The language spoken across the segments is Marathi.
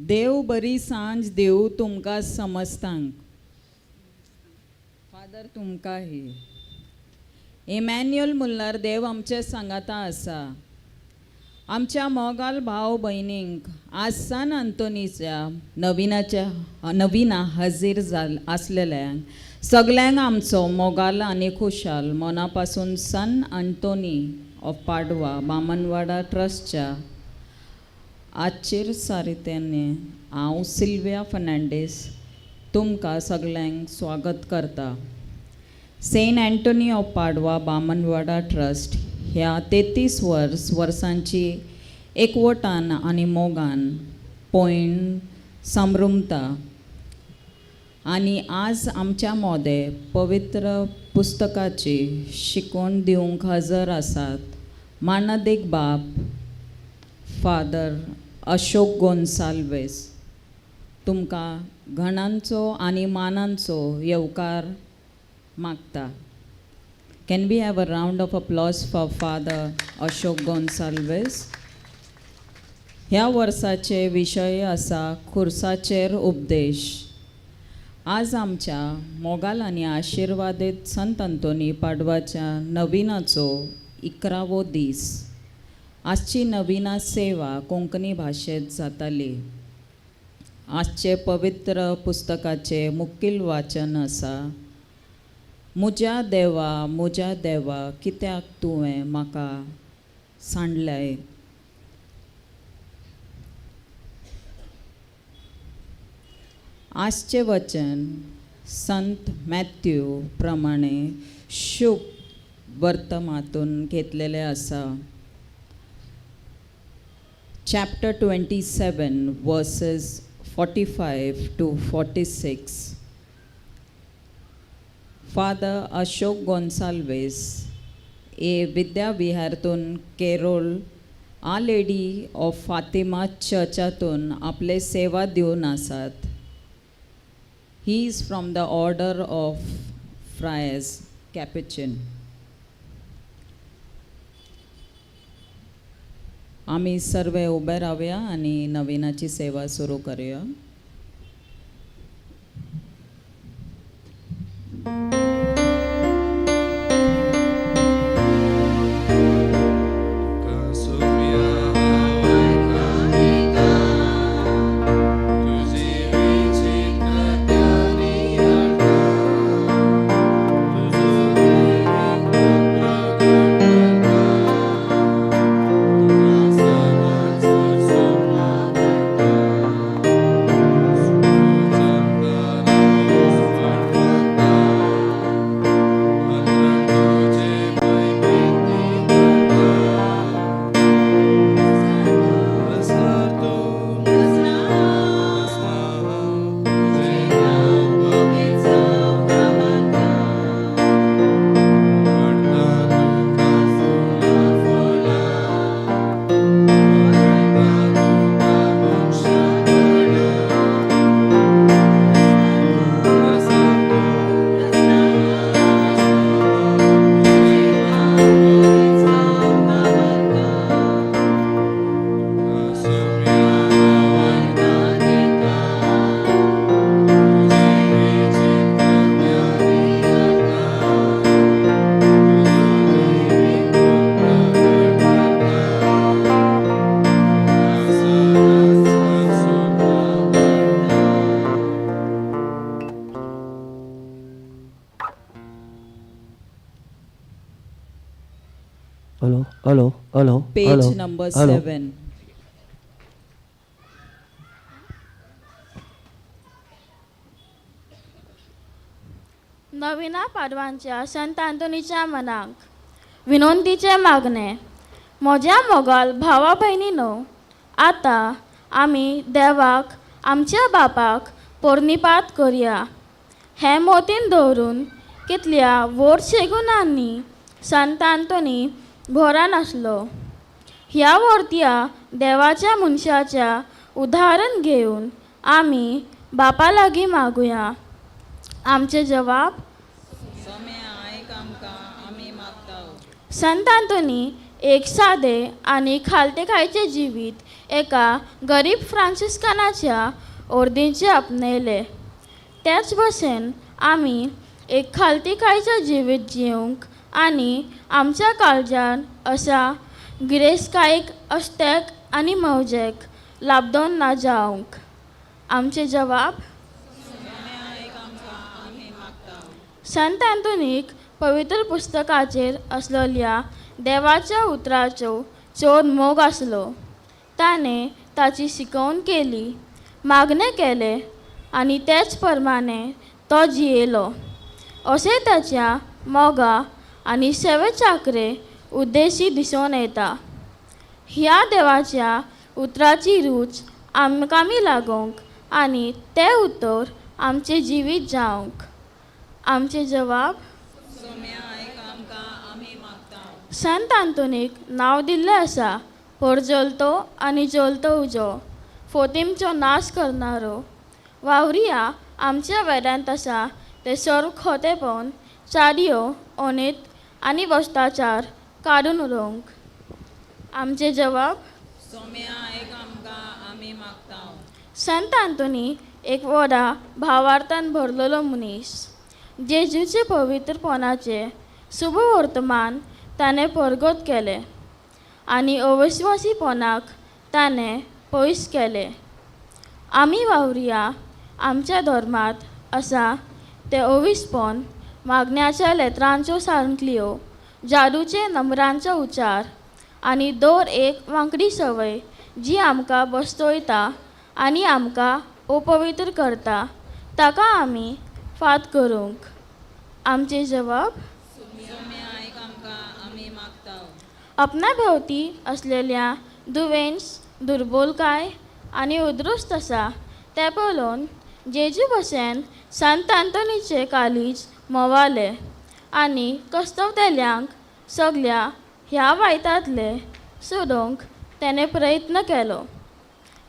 देव बरी सांज देव तुमकां समस्तांक. फादर तुमकां हे इमॅन्युअल म्हणल्यार देव आमचे सांगाता आसा. आमच्या मोगाल भाव भयणींक आज सान आंतोनीच्या नविना हजीर आसलेल्यांक सगल्यांक आमचो मोगाल आनी खुशाल मना पासून San Antony of Padua Bamanwada ट्रस्टच्या आजचेर सारित्याने हांव सिल्विया फर्नांडीस तुमकां सगल्यांक स्वागत करता. Saint Anthony of Padua Bamanwada trust ह्या 33 वर्सांची एकवटान आनी मोगान पयण समृमता आनी आज आमच्या मोदे पवित्र पुस्तकाची शिकवण दिवंक हजर आसात. मानदेक बाब फादर अशोक गोन्साल्वेस तुमकां घणांचो आनी मानांचो येवकार मागता. Can we have a round of applause for Father Ashok Gonsalves? ह्या वर्साचे विशय आसा खुर्साचेर उपदेश. आज आमच्या मोगाल आनी आशिर्वादीत संत अंतोनी पाडवाच्या नविनाचो 11वो दीस. आजची नविना सेवा कोंकणी भाशेंत जाताली. आजचे पवित्र पुस्तकाचे मुखेल वाचन आसा. मुज्या देवा कित्याक तुवें म्हाका सांडलें. आजचे वचन संत मॅथ्यू प्रमाणे शुभ वर्तमातून घेतलेले आसा. Chapter 27 verses 45 to 46. Father Ashok Gonsalves विद्या विहारातून केरोल आ लेडी ऑफ फातिमा चर्चातून आपले सेवा दिवन आसात. He is from the order of friars capuchin. आम्ही सर्व उबे रावया आणि नवीनाची सेवा सुरू करूया. Hello. Page number 7. नविना पाडवांच्या संत आंतोनीच्या मनाक विनंतीचे मागणे. म्हज्या मोगाल भावा भयणीनो, आतां आमी देवाक आमच्या बापाक पोरनिपात करया. हे मोतीन दवरून कितल्या वर्से गुणांनी संत आंतोनी भोरान आसलो. ह्या वर्त्या देवाच्या मनशाच्या उदाहरण घेवन आमी बापा लागीं मागुया. आमचे जवाब संत आंतोनी एक सादे आनी खालते खायचे जिवीत एका गरीब फ्रांसिस्कानाच्या ओर्दीचे आपणयले. त्याच भशेन आमी एक खालतीकायेचें जिवीत जिवंक आनी आमच्या काळजान अशा गिरेस्तकायेक अस्तेक आनी मौजेक लाबदोन ना जावंक. आमचे जवाब: संत अँतोनीक पवित्र पुस्तकाचेर असलेल्या देवाच्या उतरांचो चड मोग आसलो. ताणें ताची शिकवण केली, मागणें केलें आनी तेच प्रमाणें तो जियेलो. अशें ताच्या मोगा आनी सेवे चाकरे उद्देशी दिसून येता. ह्या देवाच्या उतराची रूच आमकां लागूंक आनी तें उतर आमचें जिवीत जावंक. आमचे जवाब: संत अँतोनीक नांव दिल्लें आसा पर्जोलतो आनी जळतो उजो, फोतीमचो नाश करणारो. वावरिया आमच्या वेदांत आसा ते सर्व खोटेपण, चाडयो, अनेत आनी भ्रश्टाचार काडून उडोवंक. आमचे जवाब: संत अँतोनी एक व्हडा भावार्थान भरलेलो मनीस. जेजूचे पवित्रपणाचे शुभ वर्तमान ताणें परगट केलें आनी अविश्वासीपणाक ताणें पयस केलें. आमी वावरिया आमच्या धर्मांत आसा ते अविसपण, मागण्याच्या लेत्रांच्यो सांखल्यो, जादूचे नंबरांचो उच्चार आनी दर एक वांकडी संवय जी आमकां बसतयता आनी आमकां अपवित्र करता, ताका आमी फात करूंक. आमचे जवाब: आपणा भोंवती असलेल्या दुवेंस, दुर्बलकाय आनी उद्रुस्त आसा ते पळोवन जेजू भशेन संत अँतोनीचे काळीज मोवालें आनी कस्तवतेल्यांक सगळ्या ह्या वायटांतले सोडूंक ताणें प्रयत्न केलो.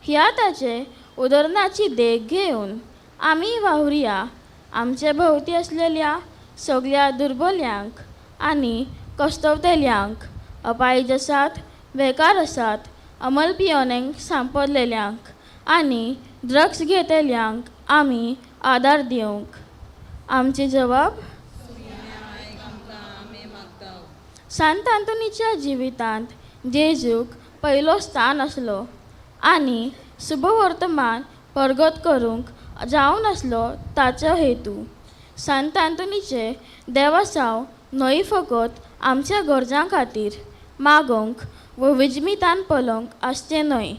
ह्या ताचे उदाहरणाची देख घेवन आमी वावरिया आमचे भोंवती असलेल्या सगळ्या दुर्बल्यांक आनी कस्तवतेल्यांक, अपायज आसात, बेकार आसात, अमलपियेंक सांपडलेल्यांक आनी ड्रग्स घेतलेल्यांक आमी आदार दिवंक. आमचे जवाब: संत अँतोनीच्या जिवितांत जेजूक पयलो स्थान आसलो आनी शुभ वर्तमान परगट करूंक जावन आसलो ताचो हेतू. संत अँतोनीचे देवासाव न्हय फकत आमच्या गरजां खातीर मागोवंक व विजमितान पळोवंक आसचें न्हय,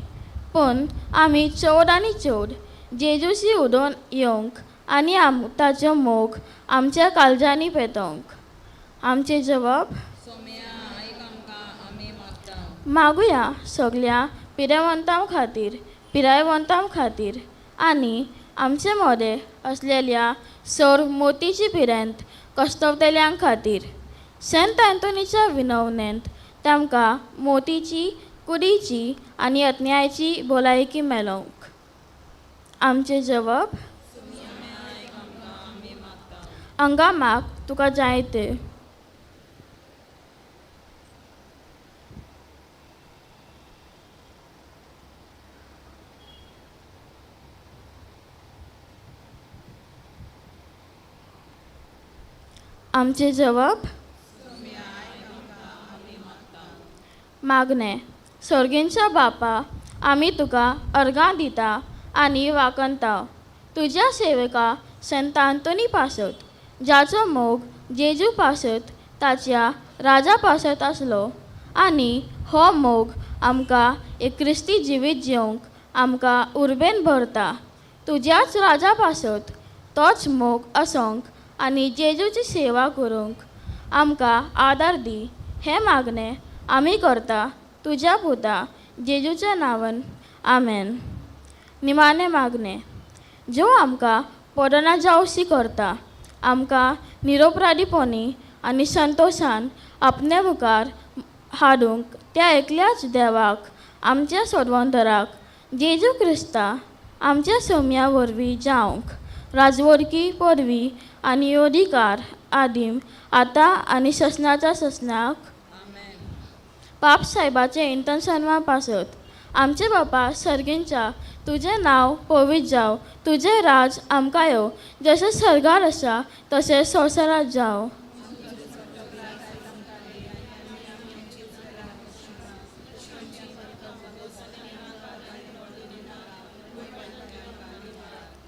पूण आमी चड आनी चड जेजूशी उडोवन येवंक आनी ताचो मोग आमच्या काळजांनी पेटोवंक. आमचे जवाब: मागुया सगळ्या पिरायवंतां खातीर आनी आमचे मोडे असलेल्या सर्व मोतीची पिरेंत कस्तवतेल्यांक खातीर. संत अँतोनीच्या विनवणेंत तांकां मोतीची, कुडीची आनी यत्न्याची भलायकी मेळोवंक. आमचे जवाब: हांगा माग तुका जाय ते. आमचे जवाब: मागणें. सर्गेंच्या बापा, आमी तुका अर्गां दिता आनी वाकणता तुज्या सेवका संत अँतोनी पासत, जाचो मोग जेजू पासत ताच्या राजा पासत आसलो आनी हो मोग आमकां एक क्रिस्ती जिवीत जिवंक आमकां उर्बेन भरता. तुज्याच राजा पासत तोच मोग आसोंक आनी जेजूची सेवा करूंक आमकां आदार दी. हें मागणें आमी करता तुज्या पुता जेजूच्या नांवान. आमेन. निमाणें मागणें. जो आमकां पडना जावशी करता, आमकां निरपराधीपणी आनी संतोशान आपणे मुखार हाडूंक त्या एकल्याच देवाक, आमच्या सोडवंतराक जेजू क्रिस्ता, आमच्या सोम्या वरवीं जावंक राजवडकी, पदवी आनी अधिकार आदीम, आतां आनी ससनाच्या ससनाक. पाप साहेबाचे इंटर्नशनवा पासत आमचे बापा सर्गींच्या, तुझे नाव पवित्र जाव, तुझे राज आमकां येव, जशें सर्गार आसा तशें संवसारात जाव.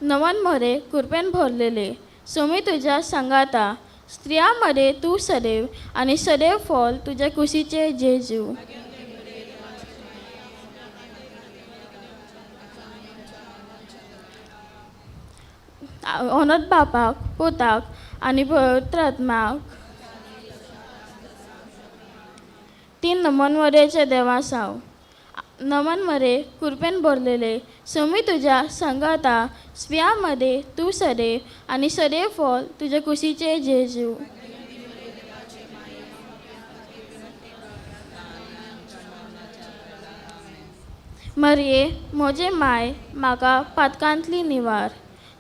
नवन मोरे कृपेन भरलेले, सोमी तुझ्या संगाता, स्त्रियांमध्ये तू सदैव आणि सदैव फळ तुझ्या कुशीचे जेजू. अनंत बापाक, पुताक आणि पवित्र आत्म्याक, तीन नमन मरेचे देवा साव. नमन मरे कृपेन भरलेले, सोमी तुझ्या संगाता, स्त्रियांमध्ये तू सदैव आणि सदैव फळ तुझ्या कुशीचे जेजू. मरिये म्हजे माय, म्हाका पातकांतली निवार.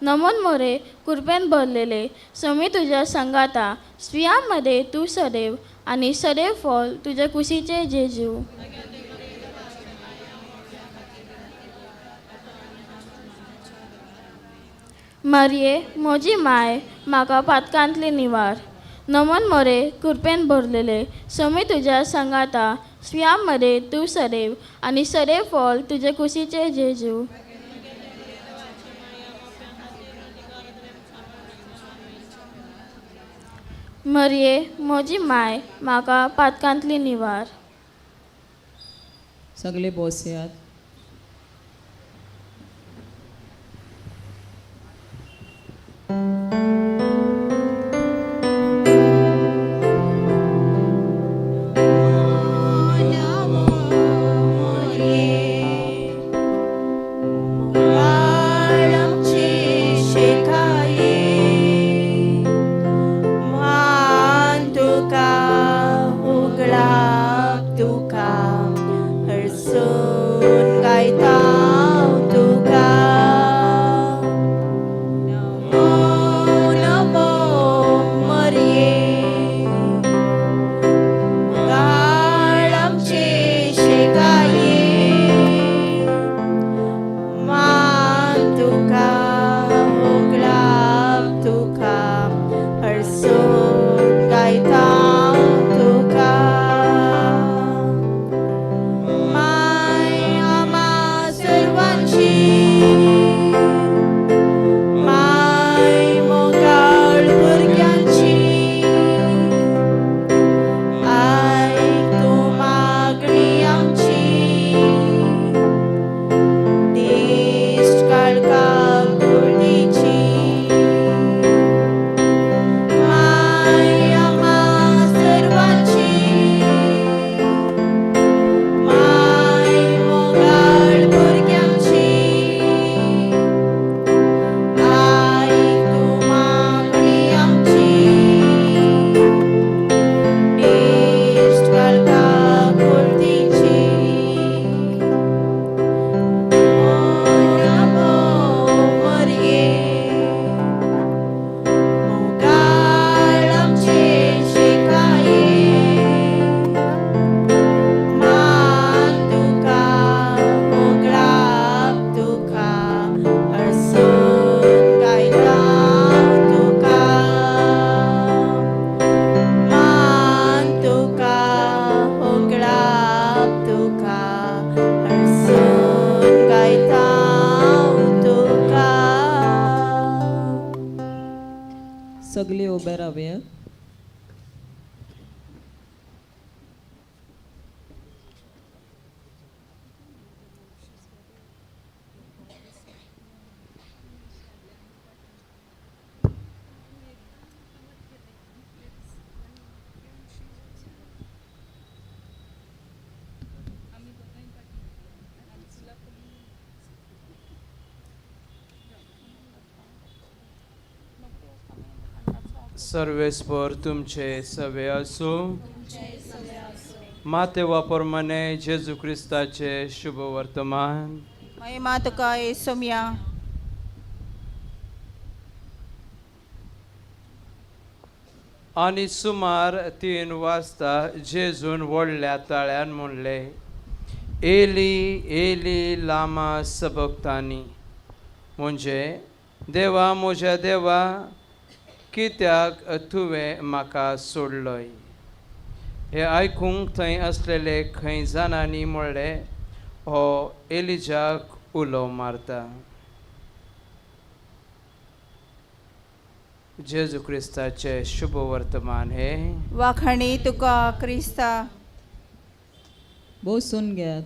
नमन मोरे कृपेन भरलेले, सोमी तुझ्या संगाता, स्त्रियांमध्ये तू सदैव आणि सदैव फळ तुझ्या कुशीचे जेजू. मरिये म्हजी माय, म्हाका पातकांतली निवार. नमन मोरे कृपेन भरलेले, सोमी तुझ्या संगाता, स्त्रियांमध्ये तू सदैव आणि सदैव फळ तुझ्या कुशीचे जेजू. मरिये म्हजी माय, म्हाका पातकांतली निवार. सगळे बसयात. सगळे उबे रावया. सर्वेस्पर तुमचे सवे असो. माते वापरमाने जेजू क्रिस्ताचे शुभ वर्तमान. महिमा तुका येसुम्या. आणि सुमार 3 वाजता जेजून व्हडल्या ताळ्यान म्हणले, एली एली लामा सबक्तानी म्हणजे देवा म्हज्या देवा कित्याक तुवें म्हाका सोडलोय. हे आयकूंक थंय असलेले खंय जाणांनी म्हणलें हो एलिजाक उलो मारता. जेजू क्रिस्ताचे शुभ वर्तमान हे वाखाणी तुका क्रिस्ता. बसून घ्यात.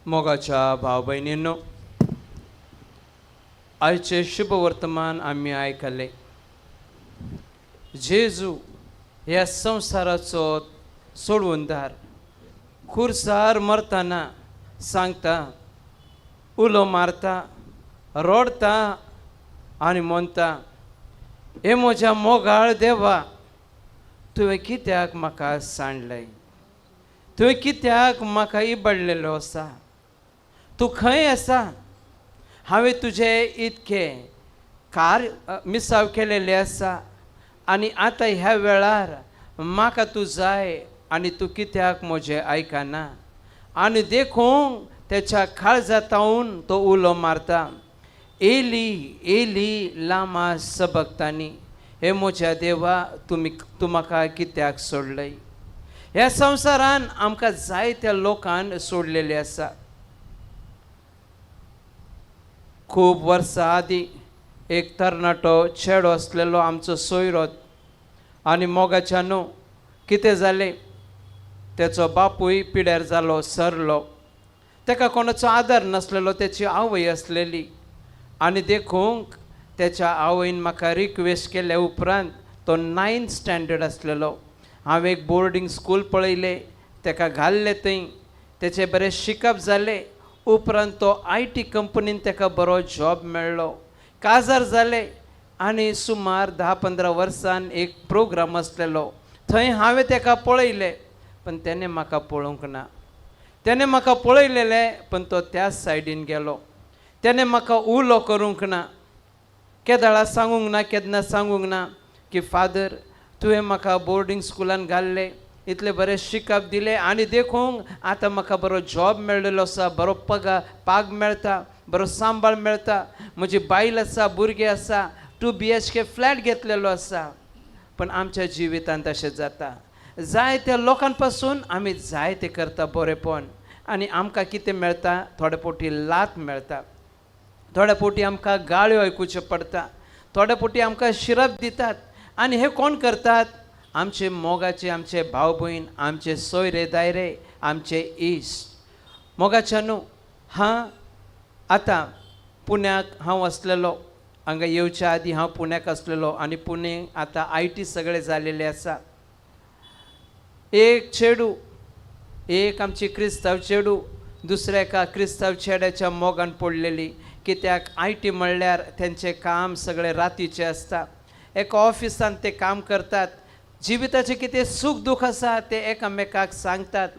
मोगाच्या भाव भयणींनो, आयचे शुभ वर्तमान आम्ही आयकले. जेजू ह्या संवसाराचो सोडवूनदार खुर्सार मरतना सांगता, उलो मारता, रडता आनी म्हणटा, हे म्हज्या मोगाळ देवा, तुवें कित्याक म्हाका सांडलें? तुवें कित्याक म्हाका इबडलेलो आसा? तूं खंय आसा? हांवें तुजें इतकें कार्य मिसाव केलेलें आसा आनी आतां ह्या वेळार म्हाका तूं जाय आनी तूं कित्याक म्हजें आयकना? आनी देखून तेच्या काळजांतावन तो उलो मारता, एली एली लामा सबक्तानी, हे म्हज्या देवा, तूं म्हाका कित्याक सोडलय? ह्या संवसारान आमकां जायत्या लोकांन सोडलेले आसा. खूब वर्सां आदीं एक तरणाटो चेडो आसलेलो आमचो सोयरोत. आनी मोगाच्या न्हू कितें जालें, तेचो बापूय पिड्यार जालो, सरलो. तेका कोणाचो आदार नासलेलो, तेची आवय आसलेली. आनी देखूंक तेच्या आवयन म्हाका रिक्वेस्ट केल्या उपरांत, तो 9th स्टँडर्ड आसलेलो, हांवें एक बोर्डींग स्कूल पळयलें, तेका घाल्लें थंय. तेचें बरें शिकप जालें. उपरांत तो IT कंपनीन तेका बरो जॉब मेळ्ळो. काजार जालें आनी सुमार 10-15 वर्सान एक प्रोग्राम आसलेलो, थंय हांवें तेका पळयलें, पण तेणें म्हाका पळोवंक ना. तेणें म्हाका पळयलेलें, पण तो त्याच सायडीन गेलो. तेणें म्हाका उलो करूंक ना, केदाळा सांगूंक ना, केन्ना सांगूंक ना की फादर, तुवें म्हाका बोर्डींग स्कुलान घाल्लें, इतलें बरें शिकप दिलें आनी देखून आतां म्हाका बरो जॉब मेळ्ळेलो आसा, बरो पाग मेळटा, बरो सांबाळ मेळटा, म्हजी बायल आसा, भुरगीं आसा, 2 BHK फ्लॅट घेतलेलो आसा. पण आमच्या जिवितांत तशें जाता. जायत्या लोकां पासून आमी जायतें करता बरेंपण, आनी आमकां कितें मेळटा? थोडे फावटी लात मेळटा, थोड्या फावटी आमकां गाळ्यो आयकुच्यो पडटा, थोड्या फावटी आमकां शिरप दितात. आनी हे कोण करतात? आमचे मोगाचे, आमचे भाव भयण, आमचे सोयरे दायरे, आमचे इश्ट. मोगाच्या न्हू, आतां पुण्याक हांव आसलेलो, हांगा येवच्या आदीं हांव पुण्याक आसलेलो आनी पुणे आतां IT सगळें जालेलें आसा. एक चेडू, एक आमची क्रिस्तांव चेडू दुसऱ्या एका क्रिस्तांव चेड्याच्या मोगान पडलेली. कित्याक IT म्हणल्यार तेंचें काम सगळें रातीचें आसता. एका ऑफिसान ते काम करतात. जिविताचें कितें सूख दूख आसा ते एकामेकाक सांगतात.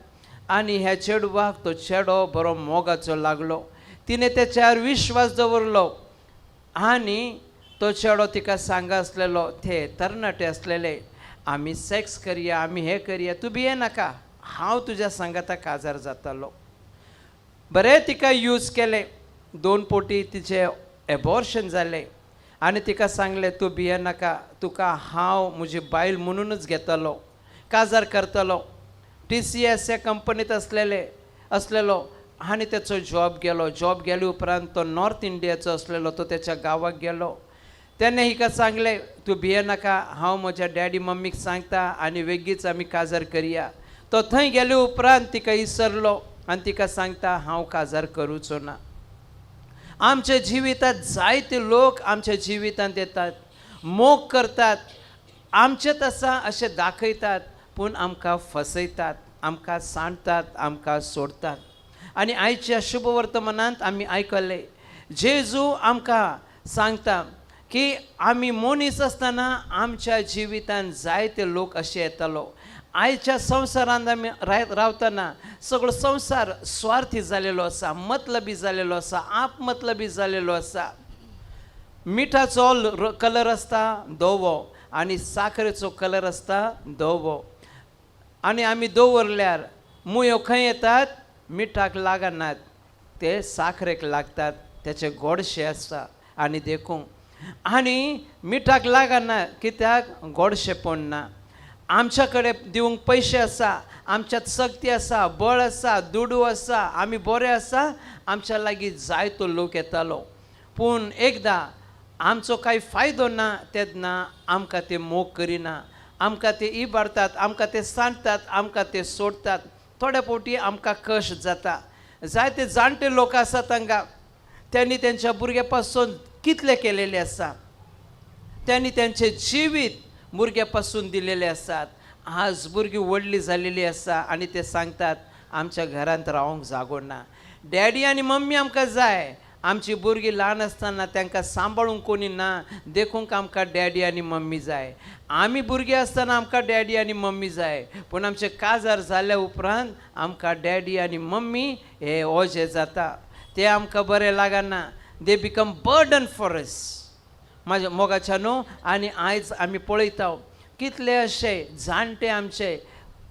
आनी ह्या चेडवाक तो चेडो बरो मोगाचो लागलो. तिणें तेच्यार विश्वास दवरलो आनी तो चेडो तिका सांगा आसलेलो, ते तरणाटे आसलेले, आमी सेक्स करया, आमी हें करया, तूं भिये नाका, हांव तुज्या सांगाता काजार जातालो. बरें तिका यूज केलें. 2 फावटी तिचें एबॉर्शन जालें आनी तिका सांगलें, तूं भिये नाका, तुका हांव म्हजी बायल म्हणूनच घेतलो, काजार करतलो. TCS ह्या कंपनीत असलेलो आनी तेचो जॉब गेलो. जॉब गेले उपरांत तो नॉर्थ इंडियाचो आसलेलो, तो तेच्या गांवाक गेलो. तेणें हिका सांगलें, तूं भिये नाका, हांव म्हज्या डॅडी मम्मीक सांगता आनी वेगळीच आमी काजार करया. तो थंय गेले उपरांत तिका विसरलो आनी तिका सांगता, हांव काजार करूचो ना. आमच्या जिवितांत जायते लोक आमच्या जिवितांत येतात, मोग करतात, आमचेच आसा अशें दाखयतात, पूण आमकां फसयतात, आमकां सांडटात, आमकां सोडतात. आनी आयच्या शुभ वर्तमानांत आमी आयकले, जेजू आमकां सांगता की आमी मनीस आसतना आमच्या जिवितांत जायते लोक अशे येतालो. आयच्या संवसारांत आमी रावतना सगळो संवसार स्वार्थी जालेलो आसा, मतलबी जालेलो आसा, आपमतलबी जालेलो आसा. मिठाचो कलर आसता धवो आनी साखरेचो कलर आसता धवो. आनी आमी दवरल्यार मुयो खंय येतात? मिठाक लागनात, ते साखरेक लागतात. त्याचे गोडशे आसता आनी देखून आनी मिठाक लागना कित्याक गोडशे पडना. आमच्या कडेन दिवंक पयशे आसा, आमच्यात शक्ती आसा, बळ आसा, दुडू आसा, आमी बरे आसा, आमच्या लागीं जायतो लोक येतालो. पूण एकदां आमचो कांय फायदो ना तेन्ना आमकां ते मोग करिना, आमकां ते इबाडटात, आमकां ते सांडटात, आमकां ते सोडटात. थोड्या फावटी आमकां कश्ट जाता. जायते जाणटे लोक आसात हांगा, त्यांनी त्यांच्या भुरग्यापासून कितले केलेले आसा, त्यांनी त्यांचे जिवीत भुरग्या पासून दिलेले असतात. आज भुरगीं व्हडली जालेली आसा आनी ते सांगतात आमच्या घरांत रावंक जागो ना. डॅडी आनी मम्मी आमकां जाय. आमची भुरगीं ल्हान आसतना तांकां सांबाळूंक कोणी ना, देखूंक आमकां डॅडी आनी मम्मी जाय. आमी भुरगीं आसतना आमकां डॅडी आनी मम्मी जाय, पूण आमचे काजार जाल्या उपरांत आमकां डॅडी आनी मम्मी हे ओझे जाता. ते आमकां बरें लागना. They become burden for us. म्हाज्या मोगाच्या न्हू. आनी आयज आमी पळयता कितले अशे जाणटे आमचे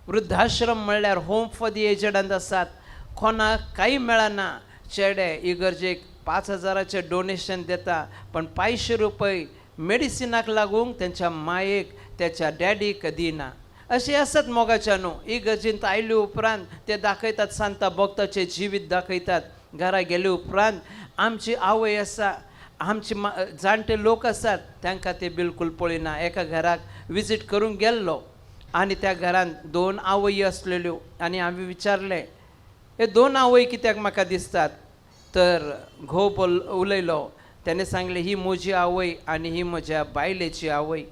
वृद्धाश्रम म्हणल्यार होम फॉर दी एजडांत आसात. कोणाक काही मेळना. चेडे इगर्जेक 5,000चे डोनेशन देता, पण 500 रुपये मेडिसिनाक लागून त्यांच्या मायेक त्याच्या डॅडीक दिना. अशें आसात मोगाच्या न्हू. इगर्जेंत आयले उपरांत ते दाखयतात, सांता भक्ताचे जिवीत दाखयतात. घरा गेले उपरांत आमची आवय आसा, आमचे जाणटे लोक आसात, तांकां ते बिलकूल पळयना. एका घराक विजीट करूंक गेल्लो आनी त्या घरांत 2 आवय आसलेल्यो आनी हांवें विचारलें हे 2 आवय कित्याक म्हाका दिसतात. तर घोव उलयलो. त्याने सांगले ही म्हजी आवय आनी ही म्हज्या बायलेची आवय.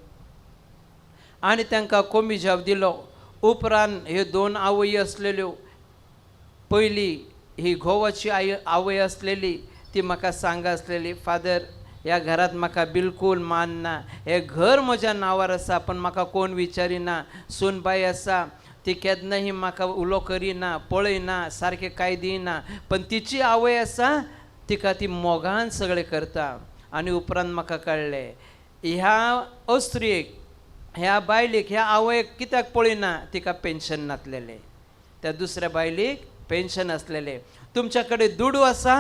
आनी तांकां कोमी जाप दिलो. उपरांत ह्यो 2 आवय आसलेल्यो. पयली ही घोवाची आवय आसलेली, ती म्हाका सांगा आसलेली, फादर ह्या घरांत म्हाका बिलकूल मान ना. हे घर म्हज्या नांवार आसा, पण म्हाका कोण विचारिना. सूनबाई आसा, ती केन्नाही म्हाका उलो करिना, पळयना, सारकें कांय दिना. पण तिची आवय आसा, तिका ती मोगान सगळें करता. आनी उपरांत म्हाका कळ्ळें ह्या अस्त्रीक, ह्या बायलेक, ह्या आवयक कित्याक पळयना, तिका पेन्शन नासलेलें. त्या दुसऱ्या बायलेक पेन्शन आसलेलें. तुमच्या कडेन दुडू आसा,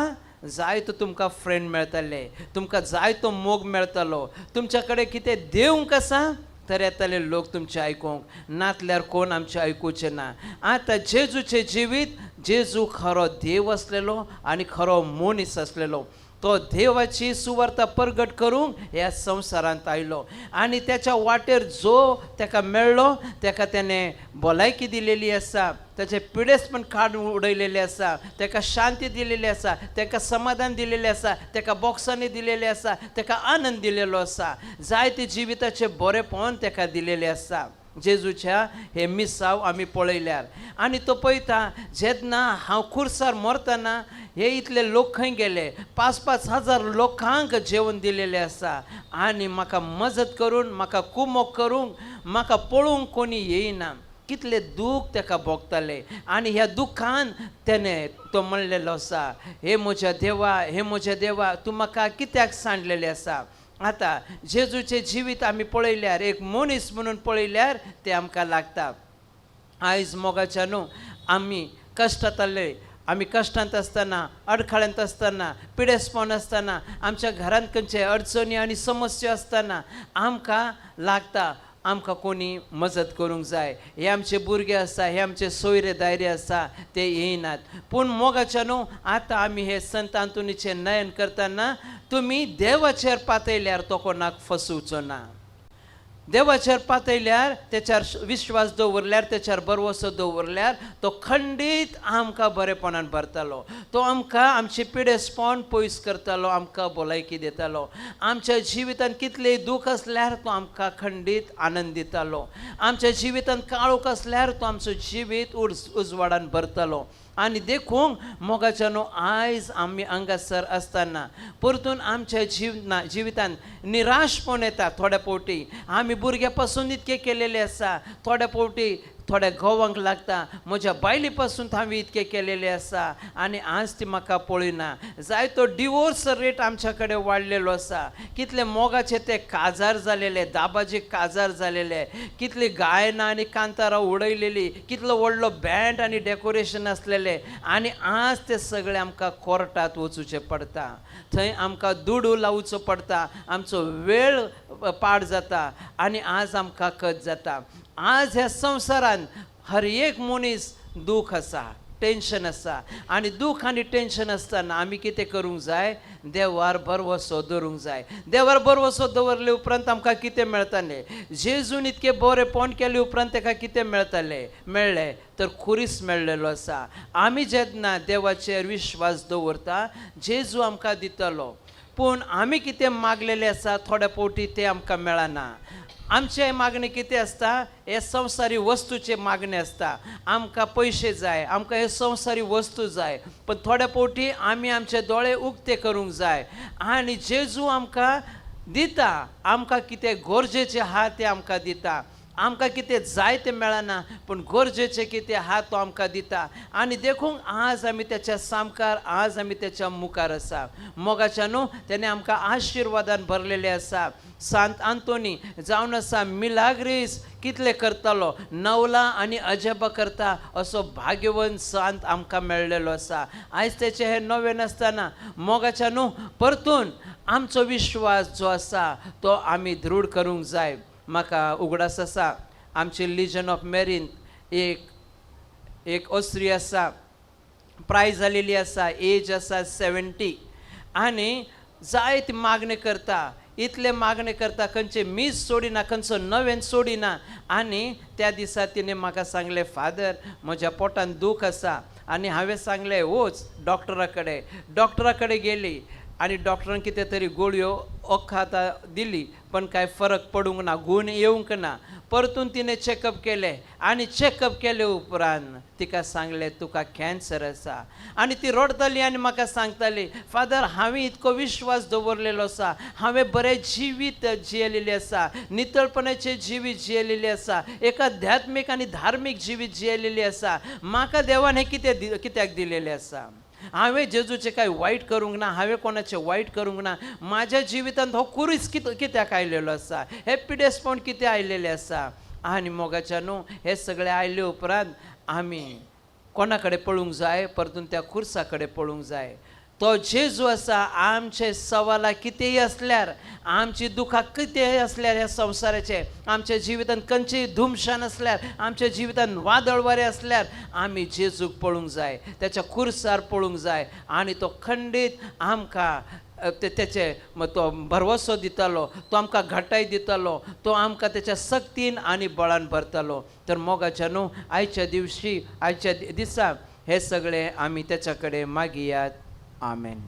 जायतो तुमकां फ्रेंड मेळटले, तुमकां जायतो मोग मेळटलो. तुमच्या कडेन कितें दिवंक आसा तर येतले लोक तुमचें आयकूंक, नातल्यार कोण आमचें आयकुचें ना. आतां जेजूचें जिवीत, जेजू खरो देव आसलेलो आनी खरो मनीस आसलेलो. तो देवाची सुवार्ता प्रगट करूंक ह्या संवसारांत आयलो. आनी त्याच्या वाटेर जो ताका मेळ्ळो ताका त्याने भलायकी दिलेली आसा, त्याचे पिडेसपण काडून उडयलेले आसा, ताका शांती दिलेली आसा, ताका समाधान दिलेलें आसा, ताका बॉक्सांनी दिलेलें आसा, ताका आनंद दिलेलो आसा, जायते जिविताचे बरेपण ताका दिलेलें आसा. जेजूच्या हे मिसाव आमी पळयल्यार. आनी तो पळयता जेन्ना हांव खुर्सार मरतना हे इतले लोक खंय गेले. 5-5 हजार लोकांक जेवण दिलेलें आसा. आनी म्हाका मजत करून, म्हाका कुमोग करूंक, म्हाका पळोवंक कोणी येयना. कितले दूख ताका भोगताले. आनी ह्या दुखान तो म्हणलेलो आसा, हे म्हज्या देवा, हे म्हज्या देवा, तूं म्हाका कित्याक सांडलेलें आसा. आतां जेजूचें जिवीत आमी पळयल्यार, एक मनीस म्हणून पळयल्यार ते आमकां लागता. आयज मोगाच्या न्हू, आमी कश्टांतले, आमी कश्टांत आसतना, अडखळ्यांत आसतना, पिडेसपण आसतना, आमच्या घरांत खंयचे अडचणी आनी समस्या आसतना आमकां लागता आमकां कोणी मजत करूंक जाय. हे आमचे भुरगे आसा, हे आमचे सोयरे दायरे आसा, ते येयनात. पूण मोगाच्या न्हू, आतां आमी हे संत आंतोनीचें नयन करतना तुमी देवाचेर पातयल्यार तो कोणाक फसवचो ना. देवाचेर पातयल्यार, त्याच्यार विश्वास दवरल्यार, त्याच्यार भरवसो दवरल्यार तो खंडीत आमकां बरेपणान भरतलो. तो आमकां आमचे पिडेसपण पयस करतलो, आमकां भलायकी दितलो. आमच्या जिवितांत कितलेय दूख आसल्यार तो आमकां खंडीत आनंद दितलो. आमच्या जिवितांत काळोख आसल्यार तो आमचो जिवीत उजवाडान भरतलो. आनी देखूंक मोगाच्या न्हू, आयज आमी हांगासर आसतना परतून आमच्या जिवितांत निराशपण येता. थोड्या फावटी आमी भुरग्या पासून इतके केलेले आसा, थोड्या फावटी थोड्या घोवांक लागता म्हज्या बायली पासून हांवें इतकें केलेलें आसा आनी आज ती म्हाका पळयना. जायतो डिवोर्स रेट आमच्या कडेन वाडलेलो आसा. कितले मोगाचे ते काजार जालेले, दाबाचे काजार जालेले, कितली गायनां आनी कांतारां उडयलेली, कितलो व्हडलो बँड आनी डेकोरेशन आसलेले आनी आज ते सगळे आमकां कोर्टांत वचूचें पडटा. थंय आमकां दुडू लावचो पडटा, आमचो वेळ पाड जाता आनी आज आमकां कत जाता. आज ह्या संवसारान हर एक मनीस दूख आसा, टेन्शन आसा आनी दूख आनी टेन्शन आसतना आमी कितें करूंक जाय? देवार भरवसो दवरूंक जाय. देवार भरवसो दवरले उपरांत आमकां कितें मेळटलें? जेजून इतकें बरेंपण केले उपरांत ताका कितें मेळ्ळें तर खुरीस मेळ्ळेलो आसा. आमी जेन्ना देवाचेर विश्वास दवरता जेजू आमकां दितलो, पूण आमी कितें मागलेलें आसा थोड्या फावटी तें आमकां मेळना. आमचे मागणी कितें आसता? हे संवसारी वस्तूचे मागणी आसता. आमकां पयशे जाय, आमकां हे संवसारी वस्तू जाय, पण थोड्या फावटी आमी आमचे दोळे उक्ते करूंक जाय आनी जेजू आमकां दिता. आमकां कितें गरजेचें आहा तें आमकां दिता. आमकां कितें जाय तें मेळना, पूण गरजेचें कितें आहा तो आमकां दिता. आनी देखून आज आमी त्याच्या सामकार, आज आमी त्याच्या मुखार आसा. मोगाच्या न्हू, तेणें आमकां आशिर्वादान भरलेलें आसा. सांत आंतोनी जावन आसा मिलाग्रीस कितले करतालो, नवला आनी अजबा करता असो भाग्यवन सांत आमकां मेळ्ळेलो आसा. आयज तेचें हें नवें नासतना मोगाच्या न्हू, परतून आमचो विश्वास जो आसा तो आमी दृढ करूंक जाय. म्हाका उगडास आसा, आमची लिजन ऑफ मेरीन एक ओस्त्री आसा, प्रायज जालेली आसा, एज आसा 70 आनी जायती मागणी करता, इतले मागणी करता, खंयचे मीस सोडिना, खंयचो नवें सोडिना. आनी त्या दिसा तिणें म्हाका सांगलें, फादर म्हज्या पोटान दूख आसा. आनी हांवें सांगलें वच डॉक्टरा कडेन गेली आनी डॉक्टरान कितें तरी गोळयो ओखाता दिली, पण कांय फरक पडूंक ना, गूण येवंक ना. परतून तिणें चॅकअप केलें आनी चॅकअप केले उपरांत तिका सांगलें तुका कॅन्सर आसा. आनी ती रडताली आनी म्हाका सांगताली, फादर हांवें इतको विश्वास दवरलेलो आसा, हांवें बरें जिवीत जियेलेलें आसा, नितळपणाचें जिवीत जियेलेलें आसा, एक आध्यात्मीक आनी धार्मीक जिवीत जियेलेलें आसा. म्हाका देवान हें कित्याक दिलेलें आसा? हांवें जेजूचें कांय वायट करूंक ना, हांवें कोणाचें वायट करूंक ना. म्हाज्या जिवितांत हो कुरीस कित्याक आयलेलो आसा? हॅप्पीडेसपण कितें आयलेलें आसा? आनी मोगाच्या न्हू, हे सगळें आयले उपरांत आमी कोणा कडेन पळोवंक जाय? परतून त्या खुर्सा कडेन पळोवंक जाय. तो जेजू आसा. आमचे सवाला कितेंय आसल्यार, आमची दुखां कितेंय आसल्यार ह्या संवसाराचे, आमच्या जिवितांत खंयचीय धुमशान आसल्यार, आमच्या जिवितांत वादळ वारें आसल्यार आमी जेजूक पळोवंक जाय, त्याच्या खुर्सार पळोवंक जाय आनी तो खंडीत आमकां तेचे तो भरवसो दितालो, तो आमकां घटाय दितालो, तो आमकां तेच्या सक्तीन आनी बळान भरतालो. तर मोगाच्या न्हू, आयच्या दिसा हे सगळे आमी तेच्या कडेन मागियात. आमेन.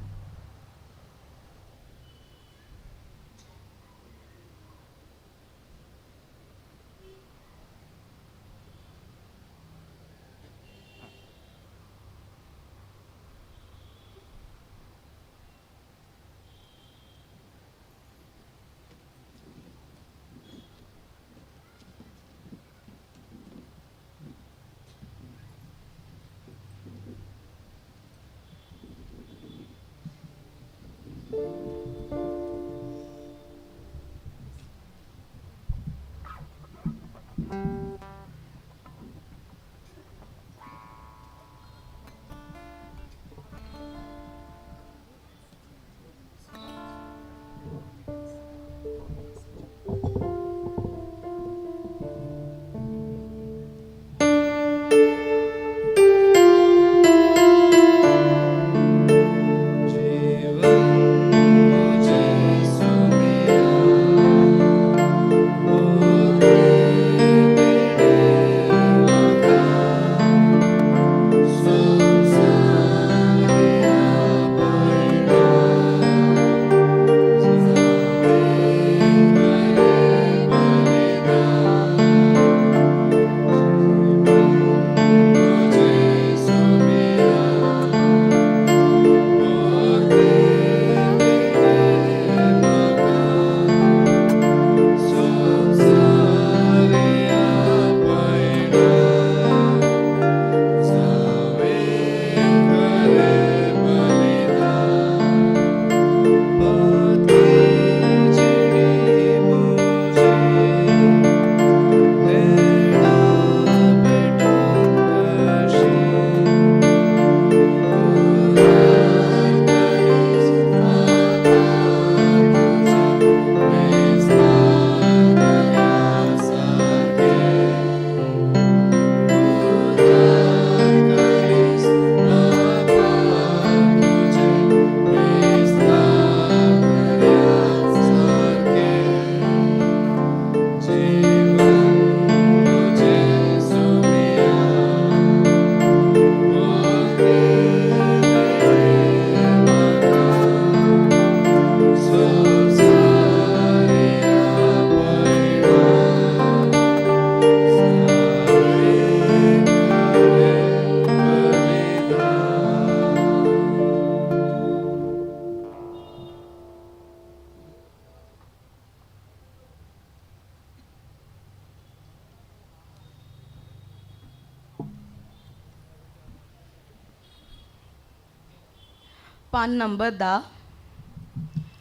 पान नंबर 10.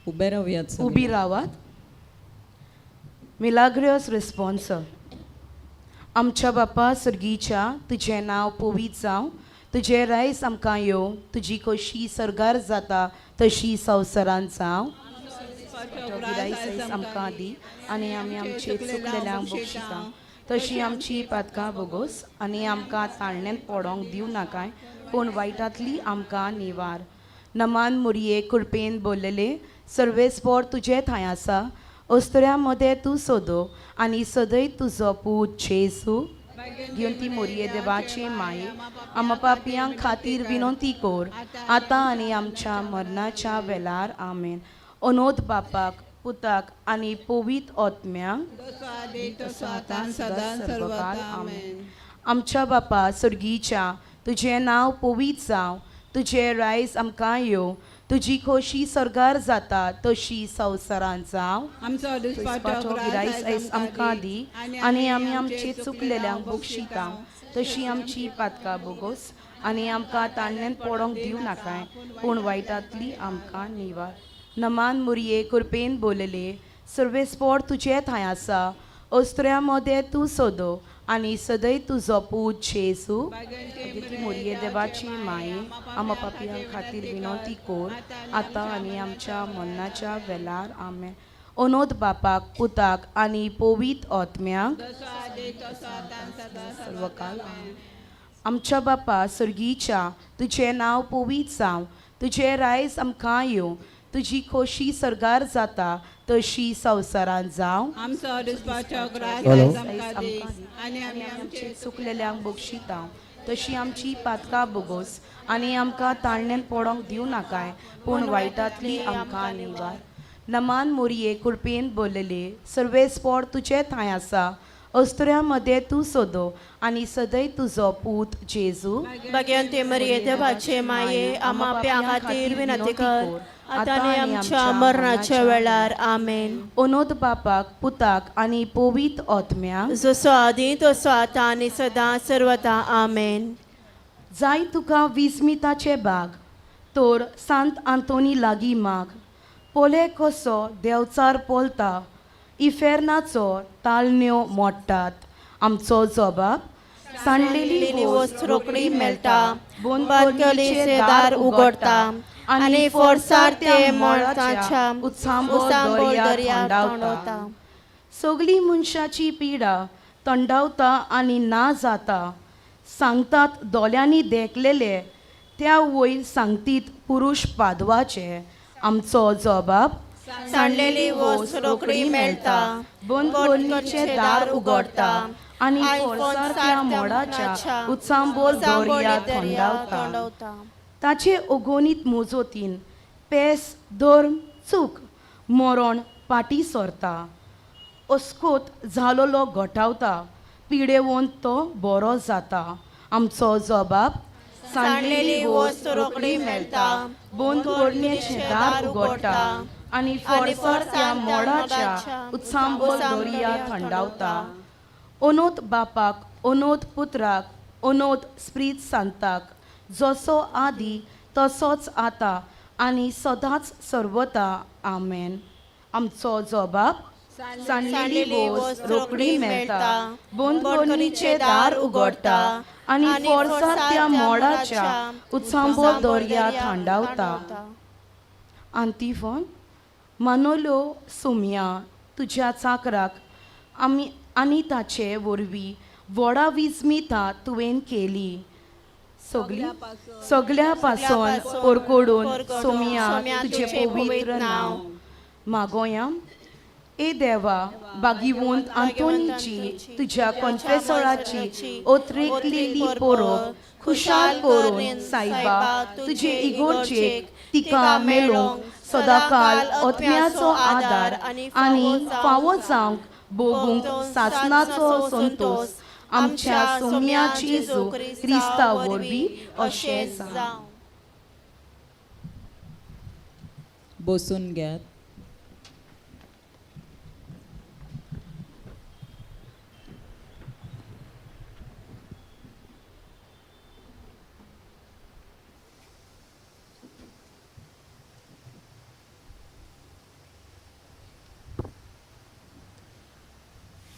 उभे राहूयात सगळे. उभी रावात. मिलाग्रियस रिस्पॉन्स. आमच्या बापा सर्गीच्या, तुझें नांव पवित्र जावं, तुजें रायस आमकां येवं, तुजी कशी सरगार जाता तशी संवसारांत जावं. रायस आमकां दी आनी आमी आमचे चुकलेल्यांक बक्षिसां, तशी आमची पातकां बोगोस आनी आमकां ताळण्यांत पडोंक दिवं नाकाय, पूण वायटांतली आमकां निवार. नमान मुरये कृपेन बोललेले, सर्वेस्पोर तुजे थंय आसा, अस्तऱ्या मदें तूं सोदो आनी सदैत तुजो पूत जेजू. घेवन ती मोरये देवाचे माये, आम्हा पापियांक खातीर विनंती कोर, आतां आनी आमच्या मरणाच्या वेळार. आमेन. अनोद बापाक, पुताक आनी पवित्र आत्म्यांक सर्वकाळ. आमेन. आमच्या बापा सर्गीच्या, तुजें नांव पवित्र जावं, तुजें रायस आमकां येवं, तुजी खोशी सरगार जाता तशी संवसारांत जावं. आमचो दिसपाटो रायस आमकां दी आनी आमी आमचे चुकलेल्यांक बक्षिता, तशी आमची पातकां बोगोस आनी आमकां ताळण्यांत पडोंक दिवं नाकाय, पूण वायटांतली आमकां निवार. नमान मुरये कृपेन बोलले, सर्वेस्पोर तुजे थंय आसा, अस्तऱ्या मदें तूं सोदो आनी सदैत तुजो पूत जेजू. मोरये देवाची माये, आम्हा पापियांक खातीर विनंती कोर, आतां आनी आमच्या मरणाच्या वेळार. आमेन. अनोद बापाक, पुताक आनी पवित्र आत्म्यांक सर्वकाळ. आमच्या बापा सर्गीच्या, तुजें नांव पवित्र जावं, तुजें रायस आमकां येवं, तुजी खोशी सरगार जाता तशी संवसारांत जावं. आमचो दिसपाटो आनी आमी आमचे चुकलेल्यांक बक्षिता, तशी आमची पातकां बोगोस आनी आमकां ताळण्यांत पडोंक दिवं नाकाय, पूण वायटांतली आमकां निवार. नमान मोरये कृपेन बोलले, सर्वेस्पोर तुजे थंय आसा, अस्तऱ्या मदें तूं सोदो आनी सदैत तुजो पूत जेजू. भगवंते मरिये देवाचे माये, आम्हा पापियां खातीर विनंती कर, आतां आनी आमच्या मरणाच्या वेळार. आमेन. अनोद बापाक, पुताक आनी पवित्र आत्म्यांक जसो आदी तसो आतां आनी सदां सर्वदा. आमेन. जाय तुका विस्मिताचे बाग, तोर सांत आंतोनी लागीं माग, पोले कसो देंवचार पोलता, इफेर्नाचो ताळण्यो मोडटात. आमचो जबाब, सांडलेली वस्त रोखडी मेळटा, बंद केल्लें दार उगडटा आनी फोर्सार ते मोळाच्या उत्सांबोल दर्या थंडावता. सगळी मनशाची पिडा थंडावता आनी ना जाता, सांगतात दोल्यांनी देखलेले, त्या वयर सांगतीत पुरुश पादवाचे. आमचो जबाब, सांडलेली वस्त रोखडी मेळटा, बंद केल्लें दार उगडटा आनी फोर्सार त्या मोडाच्या उत्सांबोल दर्या थंडावता. ताचे अगोनीत मोजोतीन पेस, धर्म, चूक, मरण पाटी सोरता. अस्कोत जालोलो घटावता, पिडेवोन तो बरो जाता. आमचो जबाब, सांडलेली वस्त रोखडी मेळटा, बंद केल्लें दार उगडटा आनी फोर्सार त्या मोडाच्या उत्सांबोल दर्या थंडावता. अनोद बापाक, अनोद पुत्राक, अनोद स्प्रीत सांताक, जसो आदी तसोच आतां आनी सदांच सर्वता. आमेन. आमचो जबाब, सांडलेली वस्त रोखडी मेळटा, बंद केल्लें दार उगडटा आनी फोर्सार त्या मोडाच्या उत्सांबोल दर्या थंडावता. आंतिफोन. मानोलो सोम्या, तुज्या चाकराक आमी आनी ताचे वरवीं व्हडा विस्मिता तुवें केली. सगळ्या पासून परकोडून सोम्या तुजें पवित्र नांव. मागोया. ए देवा, बागिवंत आंतोनीची, तुज्या कॉन्फेसराची ओत्रेकलेली पोरोप खुशाल करून सायबा तुजे इगोर्जेक तिका मेळोवंक सदांकाळ आत्म्याचो आदार आनी फावो जावंक भोगूंक सासणाचो संतोष आमच्या सोम्या जेजू क्रिस्ता वरवीं अशें जावं. बसून घ्यात.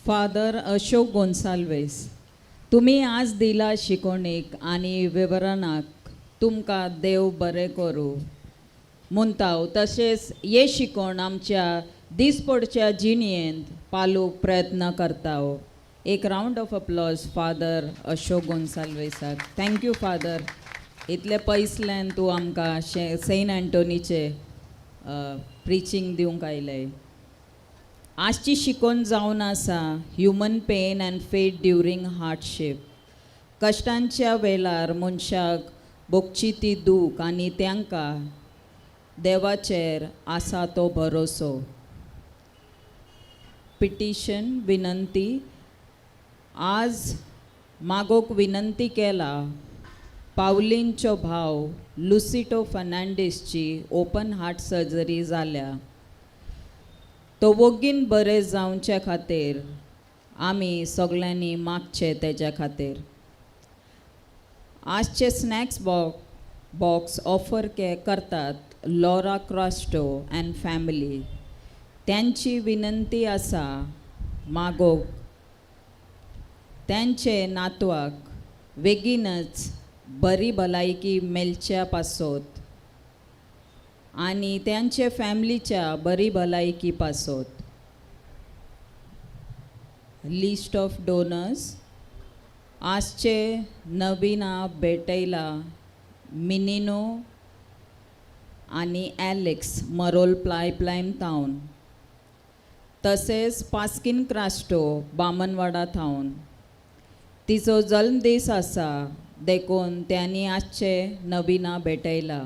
फादर अशोक गोन्साल्वेस, तुम्ही आज दिला शिकवणीक आणि विवरणाक तुमकां देव बरें करूं म्हणटाव. तशेंच हे शिकवण आमच्या दिसपडच्या जिणेंत पालूक प्रयत्न करताव. एक round of applause father Ashok गोन्साल्वेसाक. थँक्यू फादर, इतले पयसल्यान तूं आमकां सेंट अँटोनीचे प्रिचींग दिवंक आयले. आजची शिकवण जावन आसा ह्युमन पेन अँड फेट ड्युरींग हार्डशीप. कश्टांच्या वेळार मनशाक भोगची ती दूख आनी तांकां देवाचेर आसा तो भरोसो. पिटिशन विनंती. आज मागोक विनंती केला पावलींचो भाव लुसिटो फर्नांडीसची ओपन हार्ट सर्जरी जाल्या. तो वोगीन बरें जावचे खातीर आमी सगळ्यांनी मागचे तेज्या खातीर. आजचे स्नॅक्स बॉक्स ऑफर करतात लॉरा क्रास्टो अँड फॅमिली. त्यांची विनंती आसा मागोक त्यांचे नातवाक बेगीनच बरी भलायकी मेलच्या पासत आनी त्यांचे फॅमिलीच्या बरी भलायकी पासत. List of donors. आजचे नवीना बेटैला मिनिनो आणि ॲलेक्स मरोल पायपलायन टावन. तसेच पास्किन क्रास्टो बामनवाडा टावन. तिचो जल्मदीस आसा देखून त्यांनी आजचे नवीना भेटयला.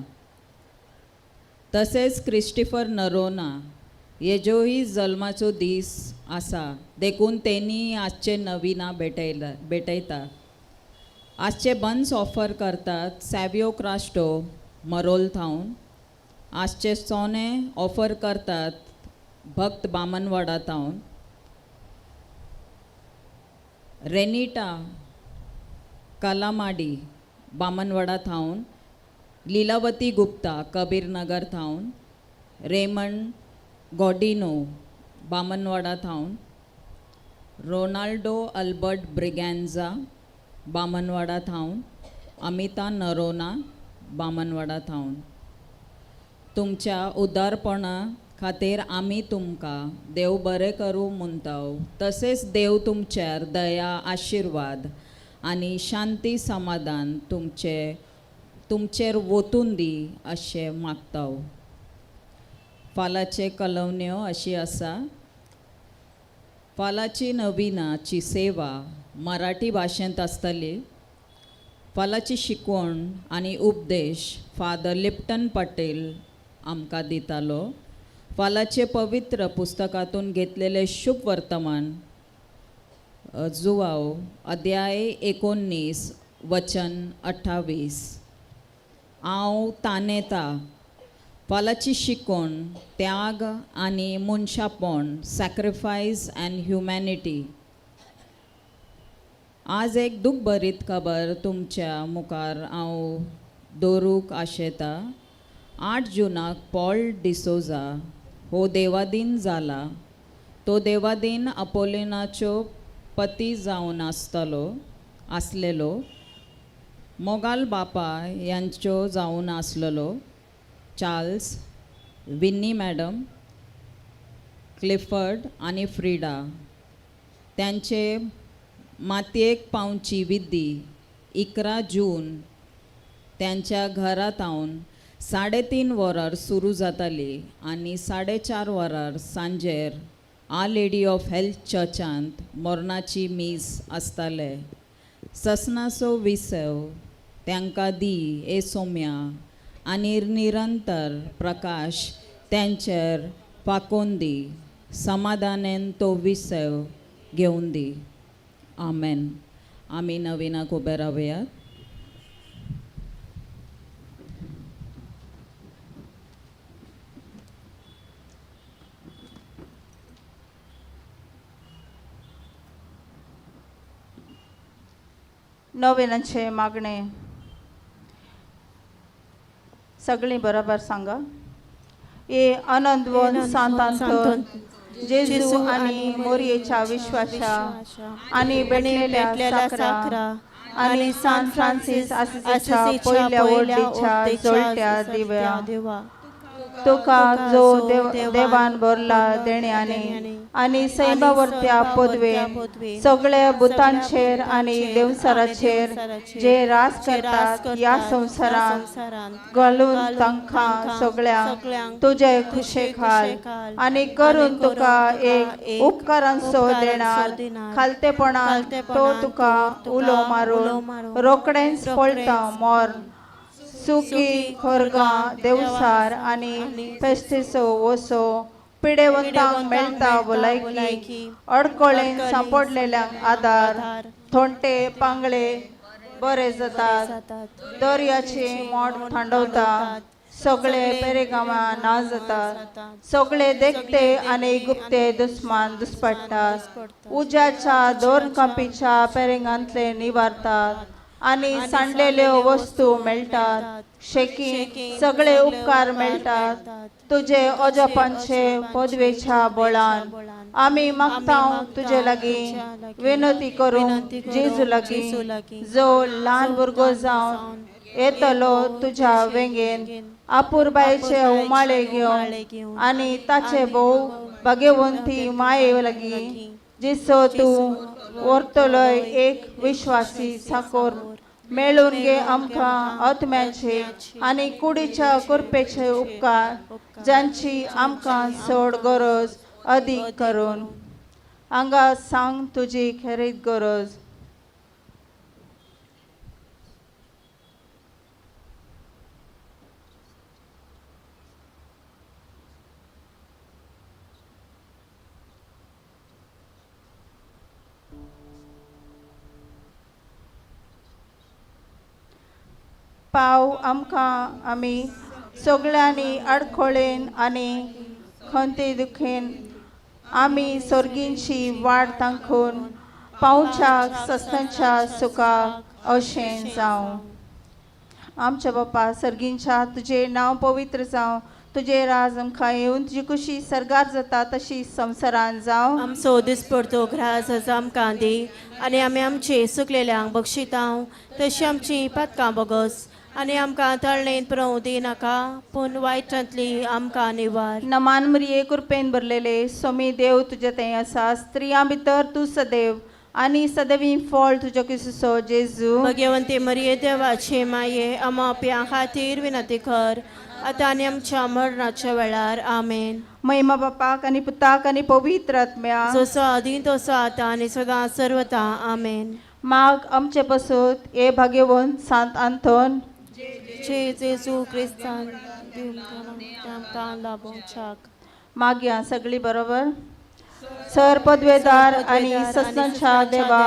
तसेच क्रिस्टिफर नरोना हेजोही जल्माचो दीस आसा देखून त्यांनी आजचे नवीना भेटयता. आजचे बन्स ऑफर करतात सॅवियो क्रास्टो मरोल टावन. आजचे सोने ऑफर करतात भक्त बामनवाडा टावन. रेनिटा कालामाडी बामनवाडा टावन. लीलावती गुप्ता कबीरनगर टावन. रेमंड गॉडिनो बामनवाडा टावन. रोनाल्डो अल्बर्ट ब्रिगॅन्झा बामनवाडा टावन. अमिता नरोना बामनवाडा टावन. तुमच्या उदारपणा खातीर आमी तुमकां देव बरें करूं म्हणटाव. तसेच देव तुमचेर दया आशिर्वाद आनी शांती समाधान तुमचेर वतून दी अशें मागताव. फालाचे कलवण्यो अशी आसा. फालाची नवीनाची सेवा मराठी भाशेंत आसतली. फालाची शिकवण आनी उपदेश फादर लिप्टन पटेल आमकां दितालो. फालाचे पवित्र पुस्तकातून घेतलेले शुभ वर्तमान जुवाव अध्याय 19 वचन 28. हांव तानेता. फालाची शिकवण त्याग आनी मनशापण, सॅक्रिफायस अँड ह्युमॅनिटी. आज एक दूख भरीत खबर तुमच्या मुखार हांव दवरूंक आशेता. 8 जुनाक पॉल डिसोजा हो देवादीन जाला. तो देवादीन अपोलिनाच्यो पती जावन आसलेलो. मोगाल बापा यांच्यो जावन आसलेलो. चार्ल्स, विन्नी मॅडम, क्लिफर्ड आनी फ्रिडा. त्यांचे मातयेक पावची विधी 11 जून त्यांच्या घरांत हावन 3:30 वरार सुरू जाताली आनी 4:30 वरार सांजेर आ लेडी ऑफ हेल्थ चर्चांत मोरणाची मीस आसताले. ससनाचो विसव तांकां दी ए सोम्या आनी निरंतर प्रकाश त्यांचेर पाकोवन दी. समाधानेन तो विसव घेवन दी. आमेन. आमी नवीनाक उबे रावयात. नवीनाचे मागणे सगळीं बरोबर सांगा. ए आनंदवन सांतांतन जेजू आणि मोरयेच्या विश्वासा आणि भेटलेल्या साखरा आणि सान फ्रान्सिस असिसीच्या पहिल्या ओडीच्या जळत्या दिव्या तुका जो देवान बरला देण्याने आणि सैमावर्त्या पदवे सगळ्या भुतांचेर आणि देवसाराचेर जे राज करतात या संसारांत घालून तांकां सगळ्यांक तुझे खुशे घाल आणि करून तुका एक उपकारांचो देणार खालतेपणान तो तुका उलो मारून रोकडेंच पळटा मोर सुकी खोरगां देवसार आणि पेस्टिसो वसो पिडेवंतांक मेळटा भलायकी अडकळेन सांपडलेल्यांक आदार थोंटे पांगळे बरे जातात दर्याचे मोड थांडवता सगळे पेरेगामां ना जातात सगळे देखते आणि गुप्ते दुस्मान दुस्पडटात उज्याच्या दोन कापीच्या पेरेगांतले निवारतात आणि सांडलेल्यो वस्तू मेळटात शेकी सगळे उपकार मेळटात तुझे अजपांचे पदवेच्या बळान आमी मागतां तुजे लागीं विनंती करून जेजू लागीं जो ल्हान भुरगो जावन येतलो तुझ्या वेंगेन आपुरबायेचे उमाळे घेवन आणि ताचे भोव भाग्यवंती माये लागीं जिसो तूं व्हरतलोय एक विश्वासी साकोर मेळून गे आमकां आत्म्याचे आणि कुडीच्या कुरपेचे उपकार जांची आमकां चड गरज अदीक करून हांगा सांग तुजी खरीत गरज पाव आमकां आमी सगळ्यांनी आडखळेन आनी खंती दुखेन आमी सर्गींची वाट तांखून पावच्याक सस्त्यांच्या सुखाक अशें जावं आमच्या बापा सर्गींच्या तुजें नांव पवित्र जावं तुजे राज आमकां येवन तुजी खुशी सरगार जाता तशी संवसारान जावं आमचो दिसपडतो घरास आमकां दी आनी आमी आमचे सुकलेल्यांक बक्षितांव तशी आमची पातकां बगस आनी आमकां तळणेंत प्रव दिनाका पूण वायटांतली आमकां निवार नमान मरिये कृपेन भरलेले सोमी देव तुजे थंय आसा स्त्रियां भितर तूं सदैव आनी सदैवी फळ तुजो किसो जेजू भगवंती मरिये देवाचे माये आमा प्या खातीर विनंती कर आतां आनी आमच्या मरणाच्या वेळार आमेन महिमा बापाक आनी पुताक आनी पवित्र आत्म्या जसो आदी तसो आतां आनी सदां सर्वता आमेन माग आमचे पसूत हे भाग्यवंत सांत आंतोन जेजू क्रिस्तान आमकां लाभोवच्याक मागया सगळी बरोबर सर पदवेदार आनी सस्तांच्या देवा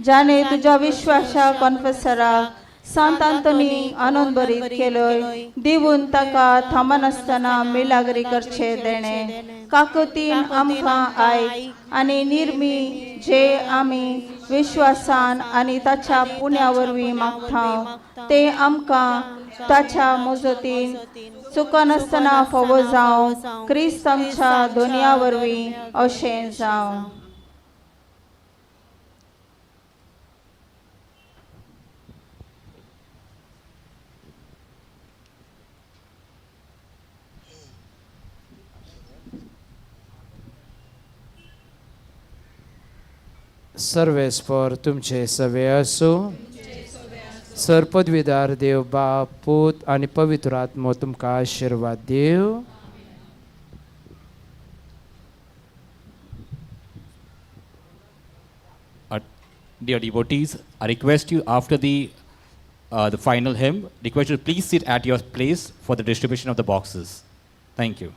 जाने तुज्या विश्वासा कॉन्फेसराक सांत आंतोनी आनंद बरीत केलोय दिवून ताका थांबनासतना मिलाग्री करचे देणे काकुतीन आमकां आयक आनी निर्मी जे आमी विश्वासान आनी ताच्या पुण्या वरवीं मागता ते आमकां ताच्या मोजतीन चुकनासतना फोव जावं क्रिस्त आमच्या दोनया वरवीं अशें जावं सर्वेस्पर तुमचे सवे असो सर पदवीदार देव बाप पूत आणि पवित्र आत्मो तुमकां आशीर्वाद देव Dear devotees, I request you after the final hymn, request you to please sit at your place for the distribution of the boxes. Thank you.